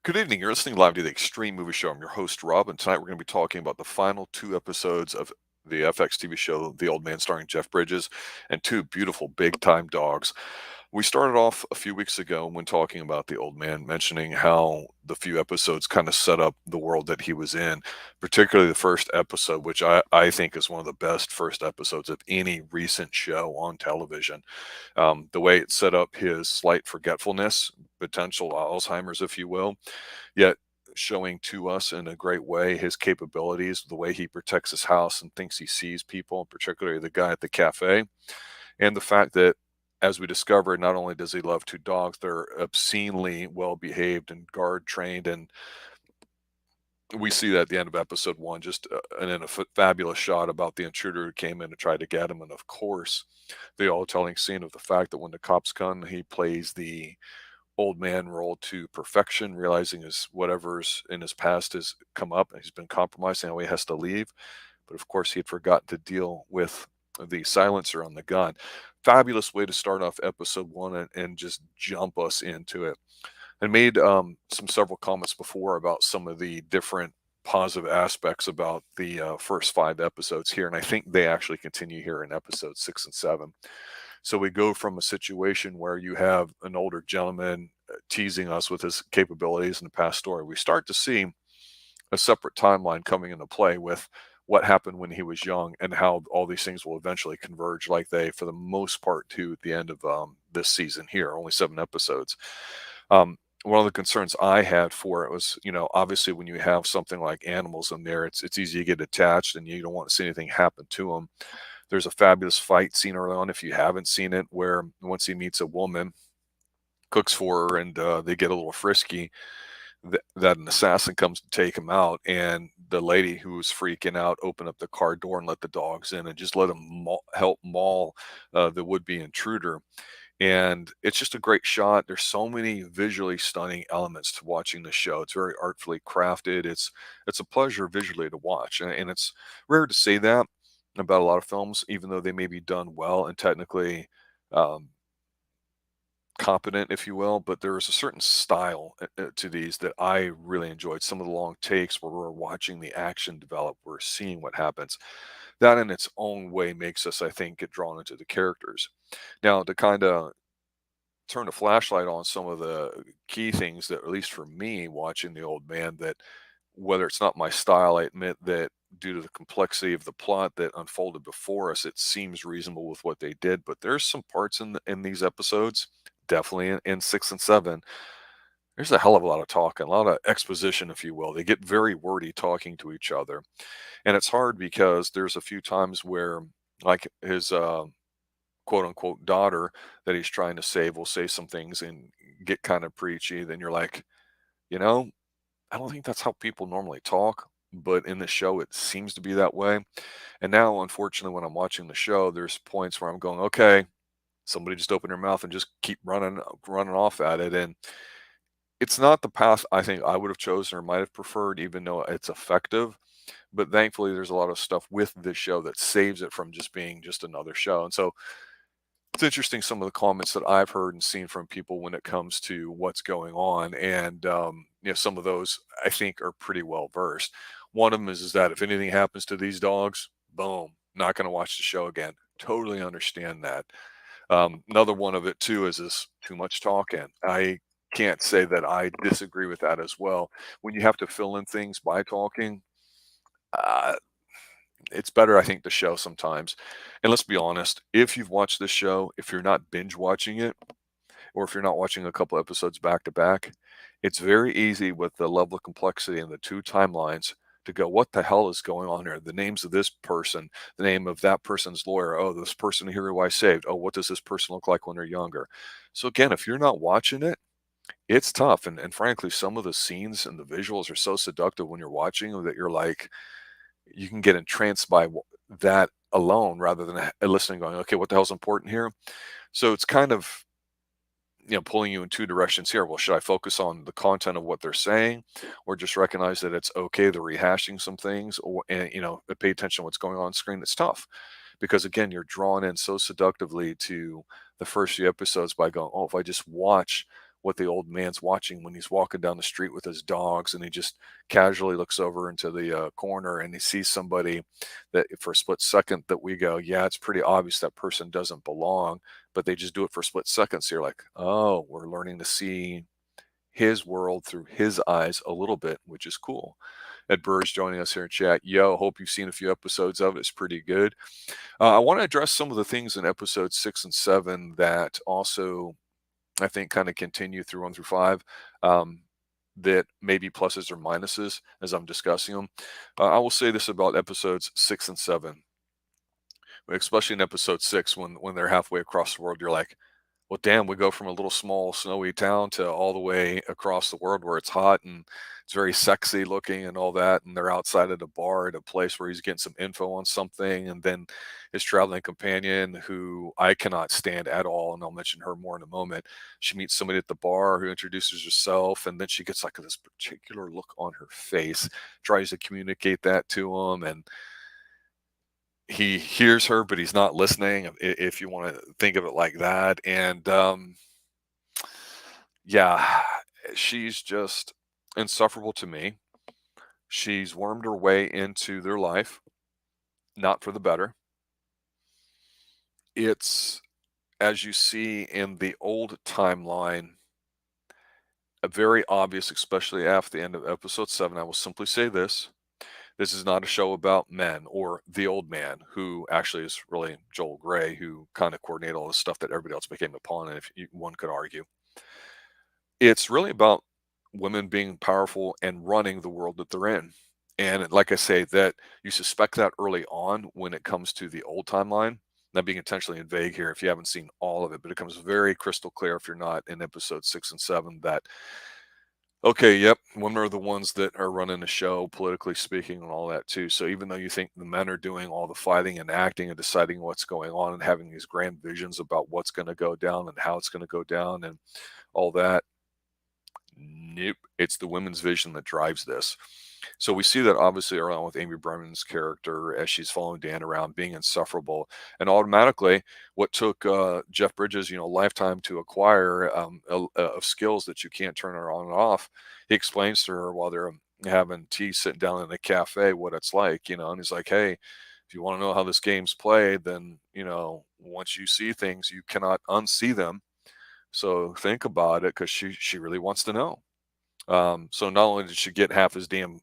Good evening. You're listening live to the Extreme Movie Show. I'm your host, Rob, and tonight we're going to be talking about the final two episodes of the FX TV show, The Old Man, starring Jeff Bridges, and two beautiful big time dogs. We started off a few weeks ago when talking about The Old Man, mentioning how the few episodes kind of set up the world that he was in, particularly the first episode, which I think is one of the best first episodes of any recent show on television. The way it set up his slight forgetfulness, potential Alzheimer's, if you will, yet showing to us in a great way his capabilities, the way he protects his house and thinks he sees people, particularly the guy at the cafe, and the fact that, as we discovered, not only does he love two dogs, they're obscenely well behaved and guard trained, and we see that at the end of episode one, just and in a fabulous shot about the intruder who came in to try to get him, and of course, the all-telling scene of the fact that when the cops come, he plays the old man role to perfection, realizing his whatever's in his past has come up and he's been compromised and now he has to leave. But of course, he had forgotten to deal with the silencer on the gun. Fabulous way to start off episode one and just jump us into it. I made some several comments before about some of the different positive aspects about the first five episodes here, and I think they actually continue here in episodes 6 and 7. So we go from a situation where you have an older gentleman teasing us with his capabilities in the past story. We start to see a separate timeline coming into play with what happened when he was young and how all these things will eventually converge, like they, for the most part, to at the end of this season here, only 7 episodes. One of the concerns I had for it was, obviously when you have something like animals in there, it's easy to get attached and you don't want to see anything happen to them. There's a fabulous fight scene early on, if you haven't seen it, where once he meets a woman, cooks for her, and they get a little frisky, that an assassin comes to take him out, and the lady who was freaking out opened up the car door and let the dogs in and just let him help maul the would-be intruder. And it's just a great shot. There's so many visually stunning elements to watching the show. It's very artfully crafted. It's a pleasure visually to watch, and it's rare to say that about a lot of films, even though they may be done well and technically um, competent, if you will. But there is a certain style to these that I really enjoyed. Some of the long takes where we're watching the action develop, we're seeing what happens. That in its own way makes us, I think, get drawn into the characters. Now, to kind of turn a flashlight on some of the key things that, at least for me, watching The Old Man, that whether it's not my style, I admit that due to the complexity of the plot that unfolded before us, it seems reasonable with what they did. But there's some parts in these episodes, definitely in 6 and 7. There's a hell of a lot of talking, a lot of exposition, if you will. They get very wordy talking to each other, and it's hard because there's a few times where, like his quote unquote daughter that he's trying to save will say some things and get kind of preachy. Then you're like, you know, I don't think that's how people normally talk, but in the show it seems to be that way. And now, unfortunately, when I'm watching the show, there's points where I'm going, okay, somebody just open their mouth and just keep running off at it. And it's not the path I think I would have chosen or might have preferred, even though it's effective. But thankfully, there's a lot of stuff with this show that saves it from just being just another show. And so it's interesting some of the comments that I've heard and seen from people when it comes to what's going on, and some of those I think are pretty well versed. One of them is that if anything happens to these dogs, boom, not going to watch the show again. Totally understand that. Another one of it too is this too much talking. I can't say that I disagree with that as well. When you have to fill in things by talking, uh, it's better, I think, to show sometimes. And let's be honest, if you've watched this show, if you're not binge watching it, or if you're not watching a couple episodes back to back, it's very easy with the level of complexity and the two timelines to go, what the hell is going on here? The names of this person, the name of that person's lawyer. Oh, this person here who I saved. Oh, what does this person look like when they're younger? So again, if you're not watching it, it's tough. And frankly, some of the scenes and the visuals are so seductive when you're watching them that you're like, you can get entranced by that alone rather than listening, going, okay, what the hell's important here? So it's kind of, pulling you in two directions here. Well, should I focus on the content of what they're saying, or just recognize that it's okay, they're rehashing some things, or, and, pay attention to what's going on screen? It's tough because, again, you're drawn in so seductively to the first few episodes by going, oh, if I just watch what the old man's watching when he's walking down the street with his dogs, and he just casually looks over into the corner and he sees somebody that for a split second that we go, yeah, it's pretty obvious that person doesn't belong, but they just do it for a split second. So you're like, oh, we're learning to see his world through his eyes a little bit, which is cool. Ed Burr's joining us here in chat. Yo, hope you've seen a few episodes of it. It's pretty good. I want to address some of the things in episodes 6 and 7 that also I think kind of continue through 1 through 5. That may be pluses or minuses as I'm discussing them. I will say this about episodes 6 and 7, especially in episode 6 when they're halfway across the world. You're like, well, damn, we go from a little small snowy town to all the way across the world where it's hot and it's very sexy looking and all that. And they're outside at a bar at a place where he's getting some info on something. And then his traveling companion, who I cannot stand at all, and I'll mention her more in a moment, she meets somebody at the bar who introduces herself. And then she gets like this particular look on her face, tries to communicate that to him. And he hears her, but he's not listening, if you want to think of it like that. And yeah, she's just insufferable to me. She's wormed her way into their life, not for the better. It's, as you see in the old timeline, a very obvious, especially after the end of episode 7. I will simply say this. This is not a show about men or the old man, who actually is really Joel Grey, who kind of coordinated all the stuff that everybody else became a pawn in, if one could argue. It's really about women being powerful and running the world that they're in. And like I say, that you suspect that early on when it comes to the old timeline. Not being intentionally vague here if you haven't seen all of it, but it comes very crystal clear if you're not in episode 6 and 7 that, okay, yep, women are the ones that are running the show, politically speaking, and all that too. So even though you think the men are doing all the fighting and acting and deciding what's going on and having these grand visions about what's going to go down and how it's going to go down and all that, nope, it's the women's vision that drives this. So we see that obviously around with Amy Bremmen's character as she's following Dan around, being insufferable, and automatically, what took Jeff Bridges, a lifetime to acquire of skills that you can't turn her on and off. He explains to her while they're having tea, sitting down in a cafe, what it's like, and he's like, "Hey, if you want to know how this game's played, then once you see things, you cannot unsee them. So think about it, because she really wants to know." So not only did she get half his damn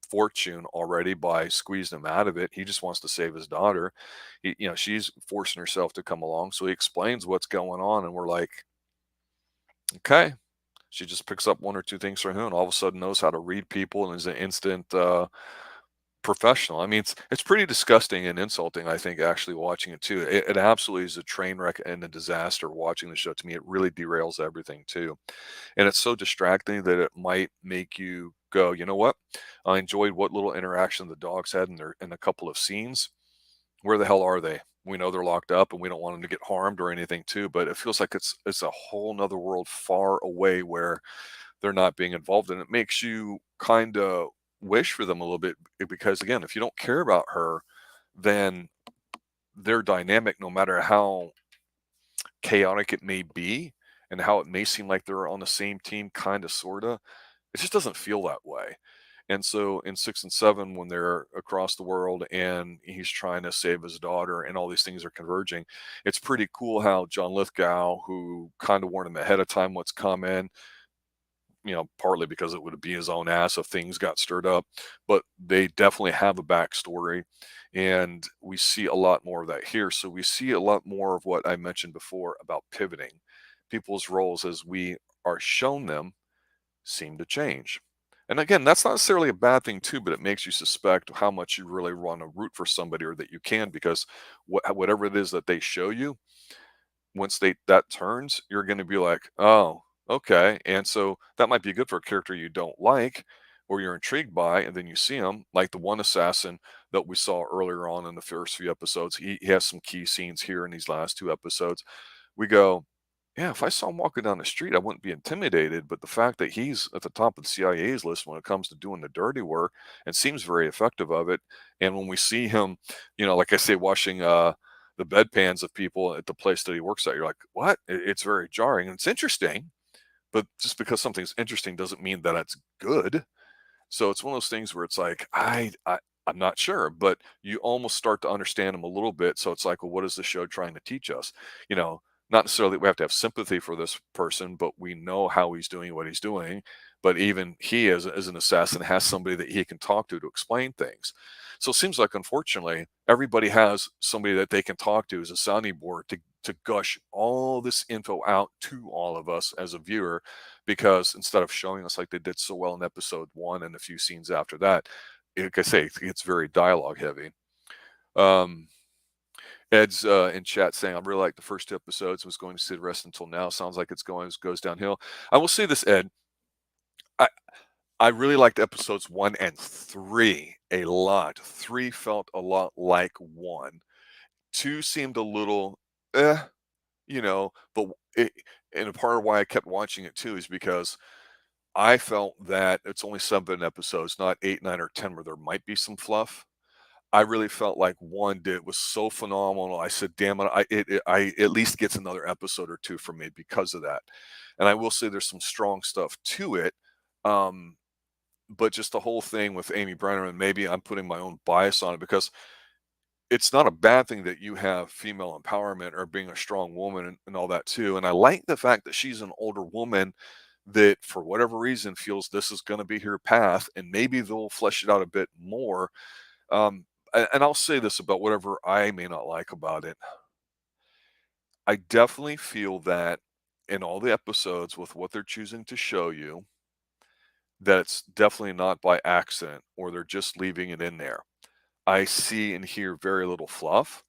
fortune already by squeezing him out of it, he just wants to save his daughter. She's forcing herself to come along. So he explains what's going on, and we're like, okay. She just picks up one or two things from him, and all of a sudden knows how to read people and is an instant professional. I mean, it's pretty disgusting and insulting, I think, actually watching it too. It absolutely is a train wreck and a disaster watching the show. To me, it really derails everything too. And it's so distracting that it might make you go, you know what? I enjoyed what little interaction the dogs had in a couple of scenes. Where the hell are they? We know they're locked up and we don't want them to get harmed or anything too, but it feels like it's a whole nother world far away where they're not being involved. And it makes you kind of wish for them a little bit, because again, if you don't care about her, then their dynamic, no matter how chaotic it may be and how it may seem like they're on the same team, kind of, sort of, it just doesn't feel that way. And so in 6 and 7, when they're across the world and he's trying to save his daughter and all these things are converging, it's pretty cool how John Lithgow, who kind of warned him ahead of time what's coming, partly because it would be his own ass if things got stirred up, but they definitely have a backstory. And we see a lot more of that here. So we see a lot more of what I mentioned before about pivoting. People's roles as we are shown them seem to change. And again, that's not necessarily a bad thing too, but it makes you suspect how much you really want to root for somebody, or that you can, because whatever it is that they show you, once that turns, you're going to be like, oh, okay. And so that might be good for a character you don't like or you're intrigued by, and then you see him, like the one assassin that we saw earlier on in the first few episodes. He has some key scenes here in these last 2 episodes. We go, yeah, if I saw him walking down the street, I wouldn't be intimidated. But the fact that he's at the top of the CIA's list when it comes to doing the dirty work and seems very effective of it. And when we see him, like I say, washing the bedpans of people at the place that he works at, you're like, what? It's very jarring. And it's interesting, but just because something's interesting doesn't mean that it's good. So it's one of those things where it's like, I'm not sure, but you almost start to understand him a little bit. So it's like, well, what is the show trying to teach us? You know, not necessarily that we have to have sympathy for this person, but we know how he's doing what he's doing. But even he, as an assassin, has somebody that he can talk to explain things. So it seems like, unfortunately, everybody has somebody that they can talk to as a sounding board to gush all this info out to all of us as a viewer, because instead of showing us like they did so well in episode 1 and a few scenes after that, like I say, it's very dialogue heavy. Um, Ed's in chat saying, I really like the first 2 episodes, was going to see the rest until now. Sounds like goes downhill. I will say this, Ed. I I really liked episodes 1 and 3 a lot. 3 felt a lot like 1. 2 seemed a little, eh, but it, and a part of why I kept watching it too is because I felt that it's only 7 episodes, not 8, 9, or 10, where there might be some fluff. I really felt like 1 did was so phenomenal. I said, "Damn it, I at least gets another episode or 2 from me because of that." And I will say there's some strong stuff to it, um, but just the whole thing with Amy Brenner, and maybe I'm putting my own bias on it, because it's not a bad thing that you have female empowerment or being a strong woman and all that too. And I like the fact that she's an older woman that, for whatever reason, feels this is going to be her path, and maybe they'll flesh it out a bit more. And I'll say this about whatever I may not like about it. I definitely feel that in all the episodes, with what they're choosing to show you, that it's definitely not by accident, or they're just leaving it in there. I see and hear very little fluff.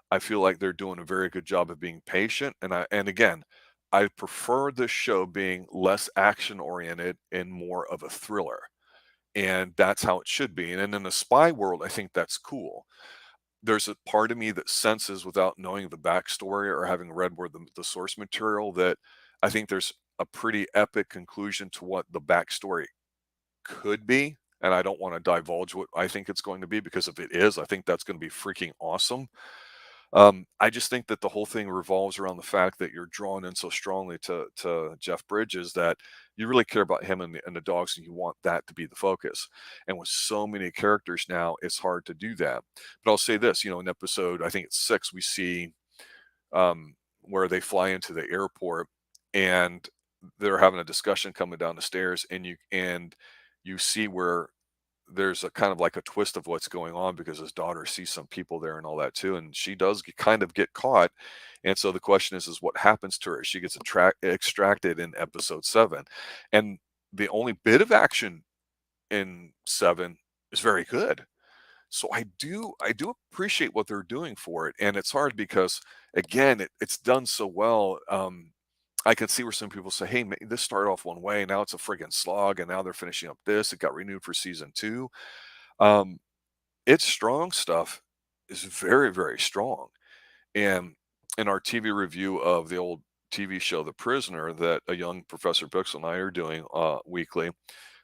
I feel like they're doing a very good job of being patient, and again, I prefer this show being less action oriented and more of a thriller, and that's how it should be. And in a spy world, I think that's cool. There's a part of me that senses, without knowing the backstory or having read where the source material, that I think there's a pretty epic conclusion to what the backstory could be. And I don't want to divulge what I think it's going to be, because if it is, I think that's going to be freaking awesome. I just think that the whole thing revolves around the fact that you're drawn in so strongly to Jeff Bridges, that you really care about him and the dogs, and you want that to be the focus. And with so many characters now, it's hard to do that. But I'll say this, in episode, I think it's 6, we see where they fly into the airport, and they're having a discussion coming down the stairs, and you see where there's a kind of like a twist of what's going on, because his daughter sees some people there and all that too, and she does kind of get caught. And so the question is what happens to her? She gets extracted in episode 7, and the only bit of action in 7 is very good. So I do appreciate what they're doing for it, and it's hard because, again, it's done so well. I can see where some people say, "Hey, this started off one way, now it's a friggin' slog, and now they're finishing up this. It got renewed for season 2." Um, its strong stuff is very, very strong. And in our TV review of the old TV show The Prisoner, that a young Professor Bixel and I are doing weekly,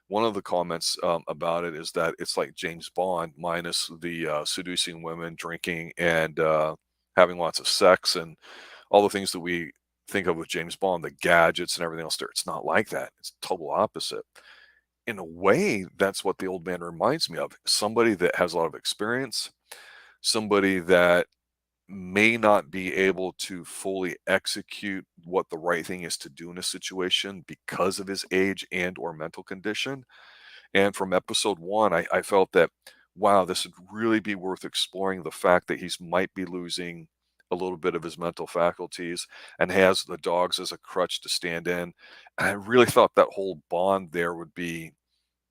one of the comments about it is that it's like James Bond minus the seducing women, drinking, and having lots of sex, and all the things that we think of with James Bond, the gadgets and everything else there. It's not like that. It's total opposite. In a way, that's what the old man reminds me of. Somebody that has a lot of experience, somebody that may not be able to fully execute what the right thing is to do in a situation because of his age and or mental condition. And from episode 1, I felt that, wow, this would really be worth exploring, the fact that he's might be losing a little bit of his mental faculties and has the dogs as a crutch to stand in. And I really thought that whole bond there would be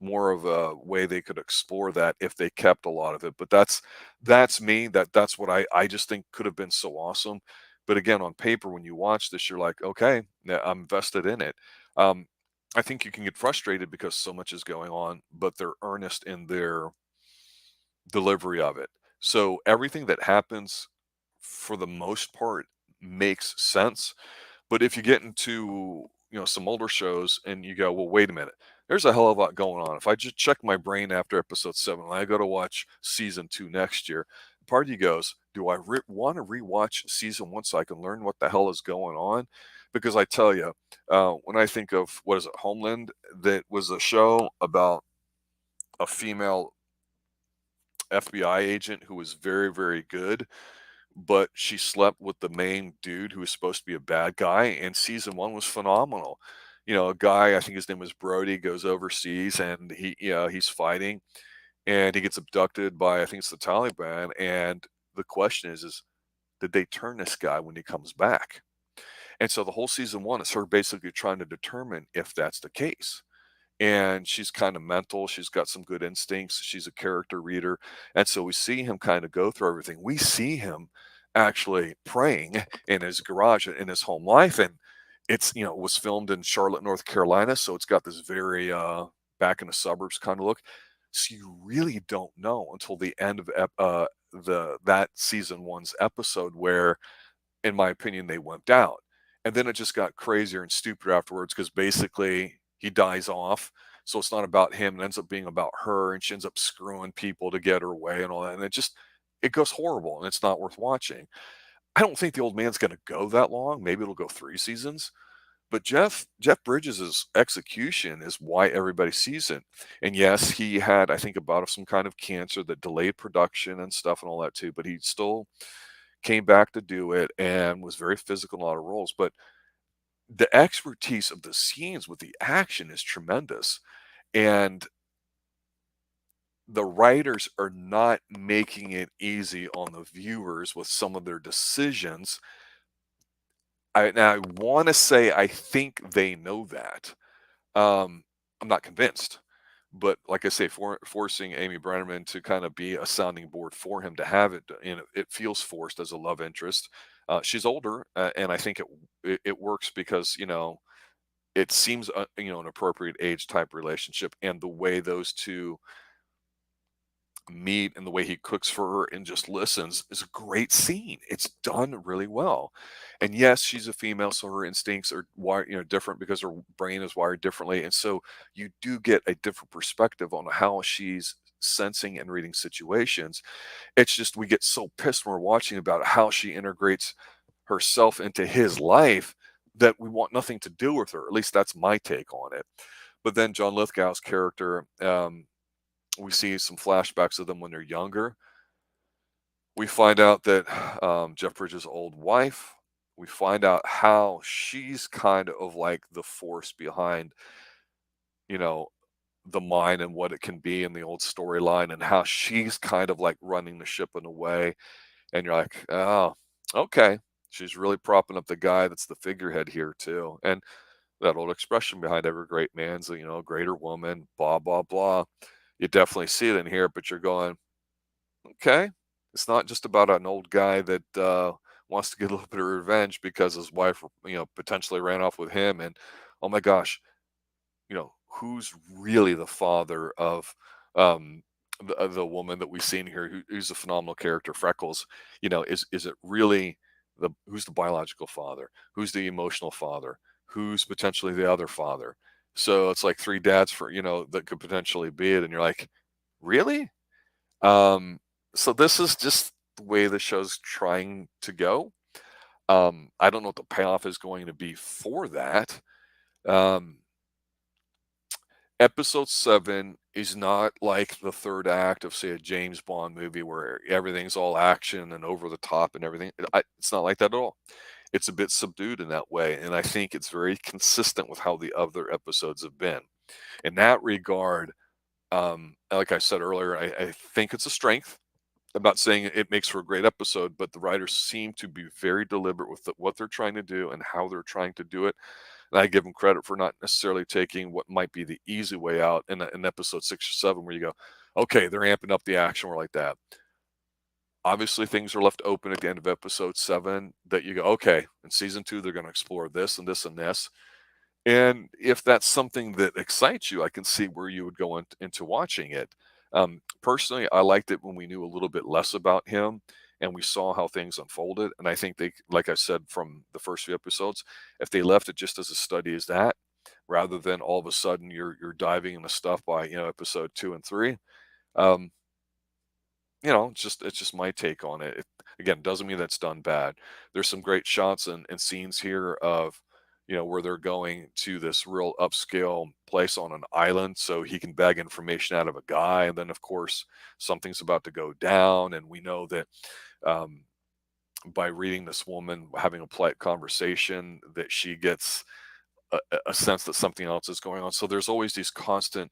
more of a way they could explore that if they kept a lot of it. But that's me. That's what I just think could have been so awesome. But again, on paper, when you watch this, you're like, okay, yeah, I'm vested in it. Um, I think you can get frustrated because so much is going on, but they're earnest in their delivery of it. So everything that happens, for the most part, makes sense. But if you get into, some older shows and you go, well, wait a minute, there's a hell of a lot going on. If I just check my brain after episode 7 and I go to watch season 2 next year, part of you goes, do I want to rewatch season 1 so I can learn what the hell is going on? because I tell you, when I think of what is it, Homeland, that was a show about a female FBI agent who was very, very good, but she slept with the main dude who was supposed to be a bad guy, and season 1 was phenomenal. You know, a guy, I think his name was Brody, goes overseas and he's fighting and he gets abducted by, I think it's the Taliban, and the question is did they turn this guy when he comes back? And so the whole season 1 is her basically trying to determine if that's the case. And she's kind of mental. She's got some good instincts. She's a character reader. And so we see him kind of go through everything. We see him actually praying in his garage in his home life. And it's, it was filmed in Charlotte, North Carolina. So it's got this very back in the suburbs kind of look. So you really don't know until the end of that season 1's episode where, in my opinion, they wimped out. And then it just got crazier and stupider afterwards because basically he dies off. So it's not about him. It ends up being about her, and she ends up screwing people to get her way and all that. And it goes horrible, and it's not worth watching. I don't think the old man's going to go that long. Maybe it'll go 3 seasons. But Jeff Bridges' execution is why everybody sees it. And yes, he had, I think, about some kind of cancer that delayed production and stuff and all that too. But he still came back to do it and was very physical in a lot of roles. But the expertise of the scenes with the action is tremendous. And the writers are not making it easy on the viewers with some of their decisions. I want to say I think they know that. I'm not convinced, but like I say, forcing Amy Brenneman to kind of be a sounding board for him to have it, and it feels forced as a love interest. She's older, and I think it works because it seems an appropriate age type relationship, and the way those two meet and the way he cooks for her and just listens is a great scene. It's done really well. And yes, she's a female, so her instincts are wired, different because her brain is wired differently. And so you do get a different perspective on how she's sensing and reading situations. It's just we get so pissed when we're watching about how she integrates herself into his life that we want nothing to do with her. At least that's my take on it. But then John Lithgow's character, we see some flashbacks of them when they're younger. We find out that Jeff Bridges' old wife, we find out how she's kind of like the force behind, you know, the mind and what it can be in the old storyline, and how she's kind of like running the ship in a way. And you're like, oh, okay. She's really propping up the guy that's the figurehead here, too. And that old expression behind every great man's, a greater woman, blah, blah, blah. You definitely see it in here, but you're going, okay. It's not just about an old guy that wants to get a little bit of revenge because his wife, potentially ran off with him. And oh my gosh, who's really the father of the woman that we've seen here, who's a phenomenal character, Freckles? Is it really who's the biological father? Who's the emotional father? Who's potentially the other father? So it's like three dads for that could potentially be it, and you're like, really? Um, so this is just the way the show's trying to go. I don't know what the payoff is going to be for that. Um, Episode 7 is not like the third act of, say, a James Bond movie where everything's all action and over the top and everything. It's not like that at all. It's a bit subdued in that way, and I think it's very consistent with how the other episodes have been. In that regard, like I said earlier, I think it's a strength. I'm not saying it makes for a great episode, but the writers seem to be very deliberate with what they're trying to do and how they're trying to do it. And I give them credit for not necessarily taking what might be the easy way out in episode 6 or 7, where you go, okay, they're amping up the action, or like that. Obviously, things are left open at the end of episode 7 that you go, okay, in season 2, they're going to explore this and this and this. And if that's something that excites you, I can see where you would go into watching it. Personally, I liked it when we knew a little bit less about him and we saw how things unfolded. And I think they, like I said from the first few episodes, if they left it just as a study as that, rather than all of a sudden you're diving into stuff by episode 2 and 3, um, it's just my take on it. Again, doesn't mean that's done bad. There's some great shots and scenes here of where they're going to this real upscale place on an island so he can bag information out of a guy. And then, of course, something's about to go down. And we know that um, by reading this woman having a polite conversation, that she gets a sense that something else is going on. So there's always these constant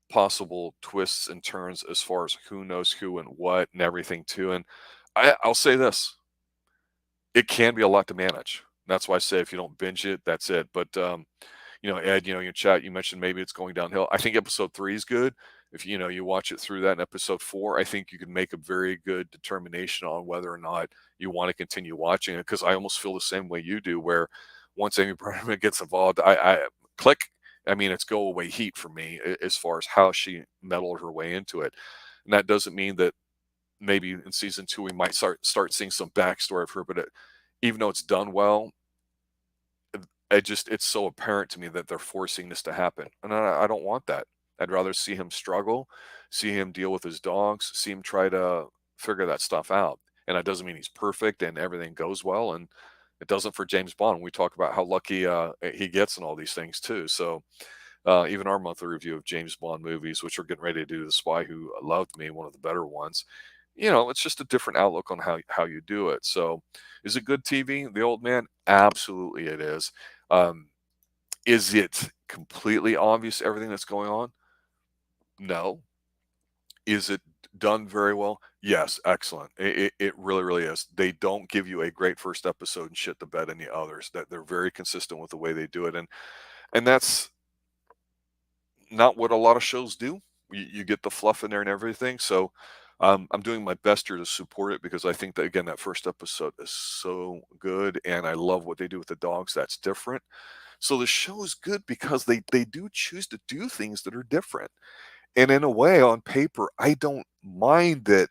possible twists and turns as far as who knows who and what and everything too. And I'll say this: it can be a lot to manage. That's why I say if you don't binge it, that's it. But Ed, in chat, you mentioned maybe it's going downhill. I think episode 3 is good. If you watch it through that in episode 4, I think you can make a very good determination on whether or not you want to continue watching it. Because I almost feel the same way you do, where once Amy Brenneman gets involved, I click. I mean, it's go away heat for me as far as how she meddled her way into it. And that doesn't mean that maybe in season 2 we might start seeing some backstory of her, but even though it's done well, it's so apparent to me that they're forcing this to happen, and I don't want that. I'd rather see him struggle, see him deal with his dogs, see him try to figure that stuff out. And that doesn't mean he's perfect and everything goes well, and it doesn't for James Bond. We talk about how lucky he gets and all these things too. So even our monthly review of James Bond movies, which we're getting ready to do, The Spy Who Loved Me, one of the better ones. It's just a different outlook on how you do it. So, is it good TV? The Old Man, absolutely, it is. Um, is it completely obvious everything that's going on? No. Is it done very well? Yes, excellent. It really, really is. They don't give you a great first episode and shit the bed in the others. That they're very consistent with the way they do it, and that's not what a lot of shows do. You get the fluff in there and everything. So I'm doing my best here to support it because I think that again that first episode is so good, and I love what they do with the dogs. That's different. So the show is good because they do choose to do things that are different. And in a way, on paper, I don't mind that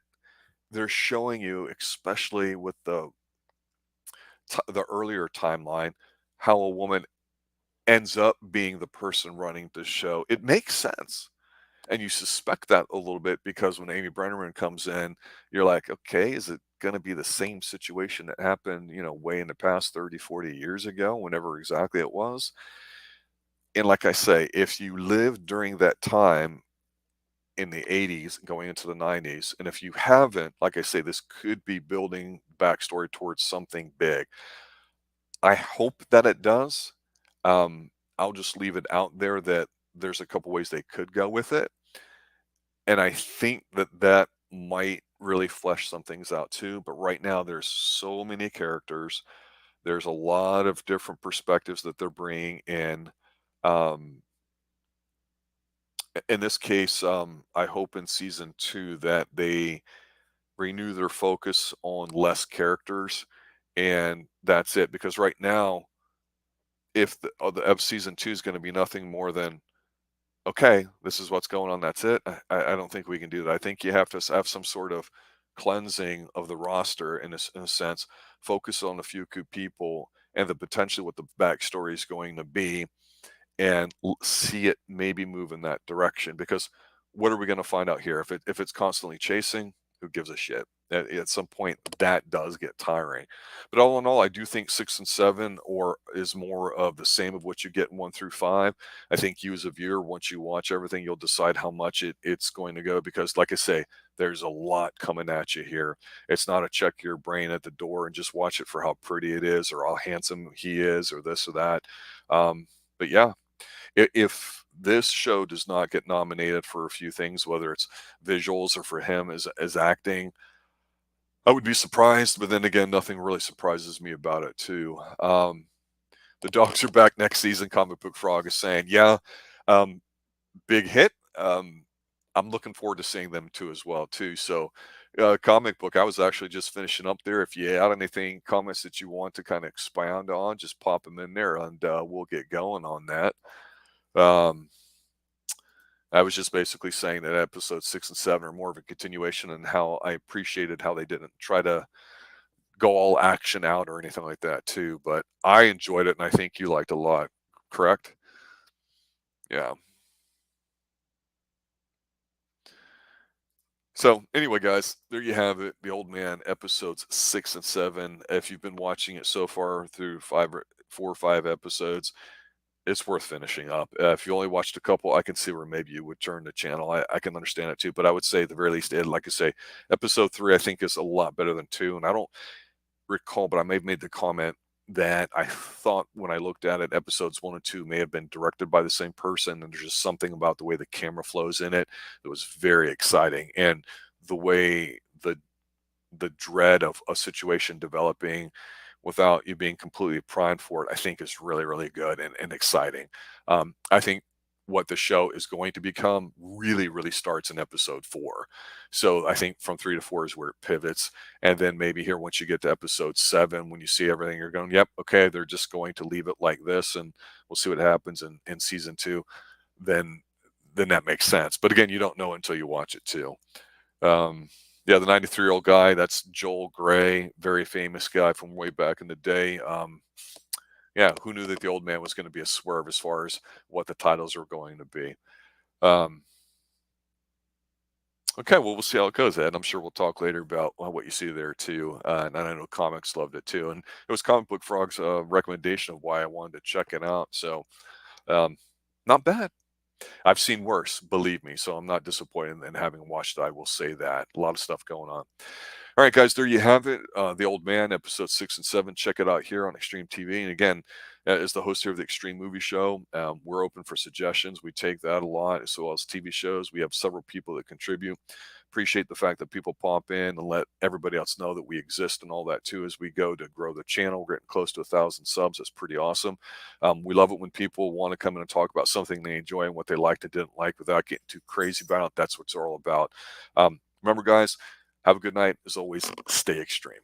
they're showing you, especially with the earlier timeline, how a woman ends up being the person running the show. It makes sense. And you suspect that a little bit because when Amy Brenneman comes in, you're like, okay, is it going to be the same situation that happened, way in the past 30, 40 years ago, whenever exactly it was? And like I say, if you lived during that time in the 80s going into the 90s, and if you haven't, like I say, this could be building backstory towards something big. I hope that it does. I'll just leave it out there that there's a couple ways they could go with it. And I think that might really flesh some things out too, but right now there's so many characters. There's a lot of different perspectives that they're bringing in. Um, in this case, I hope in season 2 that they renew their focus on less characters, and that's it. Because right now, if the season 2 is gonna be nothing more than okay, this is what's going on. That's it. I don't think we can do that. I think you have to have some sort of cleansing of the roster in a sense, focus on a few key people and the potentially what the backstory is going to be, and see it maybe move in that direction. Because what are we going to find out here? If it's constantly chasing, who gives a shit? At some point, that does get tiring. But all in all, I do think 6 and 7 or is more of the same of what you get in 1 through 5. I think you as a viewer, once you watch everything, you'll decide how much it's going to go. Because, like I say, there's a lot coming at you here. It's not a check your brain at the door and just watch it for how pretty it is or how handsome he is or this or that. But yeah, if this show does not get nominated for a few things, whether it's visuals or for him as acting, I would be surprised. But then again, nothing really surprises me about it too. The dogs are back next season. Comic Book Frog is saying, yeah, um, big hit. I'm looking forward to seeing them too as well too. So, comic book. I was actually just finishing up there. If you had anything comments that you want to kind of expound on, just pop them in there, and we'll get going on that. Um, I was just basically saying that episode 6 and 7 are more of a continuation, and how I appreciated how they didn't try to go all action out or anything like that too. But I enjoyed it, and I think you liked it a lot. Correct? Yeah. So anyway, guys, there you have it. The Old Man episodes 6 and 7. If you've been watching it so far through 5 4 or 5 episodes, it's worth finishing up. If you only watched a couple, I can see where maybe you would turn the channel. I can understand it too, but I would say at the very least, Ed, like I say, episode 3 I think is a lot better than 2, and I don't recall, but I may have made the comment that I thought when I looked at it, episodes 1 and 2 may have been directed by the same person, and there's just something about the way the camera flows in it that was very exciting, and the way the dread of a situation developing without you being completely primed for it, I think is really, really good and exciting. I think what the show is going to become really, really starts in episode 4. So I think from 3 to 4 is where it pivots. And then maybe here, once you get to episode 7, when you see everything, you're going, yep, okay, they're just going to leave it like this, and we'll see what happens in season 2. Then that makes sense. But again, you don't know until you watch it too. Yeah, the 93-year-old guy, that's Joel Grey, very famous guy from way back in the day. Yeah, who knew that the old man was going to be a swerve as far as what the titles were going to be? Um, okay, well, we'll see how it goes, Ed. I'm sure we'll talk later about what you see there too. And I know comics loved it too. And it was Comic Book Frog's recommendation of why I wanted to check it out. So, um, not bad. I've seen worse, believe me. So I'm not disappointed in having watched it. I will say that. A lot of stuff going on. All right, guys, there you have it. The Old Man, episode 6 and 7. Check it out here on Xtreme TV. And again, as the host here of the Xtreme Movie Show, we're open for suggestions. We take that a lot, as well as TV shows. We have several people that contribute. Appreciate the fact that people pop in and let everybody else know that we exist and all that too as we go to grow the channel. We're getting close to 1,000 subs. That's pretty awesome. We love it when people want to come in and talk about something they enjoy and what they liked and didn't like without getting too crazy about it. That's what it's all about. Remember, guys, have a good night. As always, stay extreme.